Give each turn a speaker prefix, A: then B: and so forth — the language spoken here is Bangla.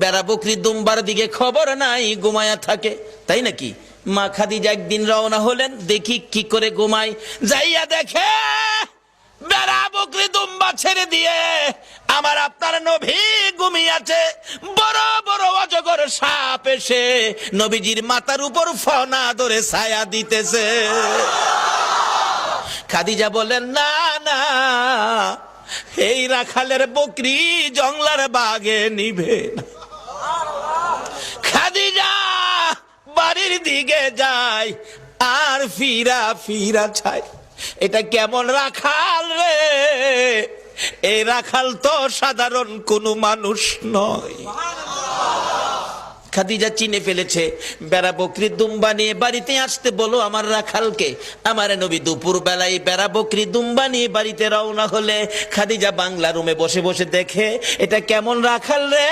A: বেড়া বকরি দুম্বার দিকে খবর নাই, ঘুমায়া থাকে, তাই নাকি? মা খাদিজা একদিন রওনা হলেন, দেখি কি করে ঘুমাই, যাইয়া দেখে বেড়া বকরি দুম্বা ছেড়ে দিয়ে আমার আপনার নবী ঘুমিয়েছে। বড় বড় অজগর সাপ এসে নবীজির মাথার উপর ফনা ধরে ছায়া দিতেছে। খাদিজা বলেন, না না, এই রাখালের বকরি জংলার বাগে নিবে না। খাদিজা বাড়ির দিকে যায় আর ফিরা ফিরা চায়, এটা কেমন রাখাল রে? এই রাখাল তো সাধারণ কোনো মানুষ নয়। খাদিজা চিনে ফেলেছে, বেড়া বকরি দুম্বা নিয়ে বাড়িতে আসতে বলো আমার রাখালকে। আমার নবী দুপুর বেলায় বেড়া বকরি দুম্বা নিয়ে বাড়িতে রওনা হলে খাদিজা বাংলা রুমে বসে বসে দেখে, এটা কেমন রাখাল রে?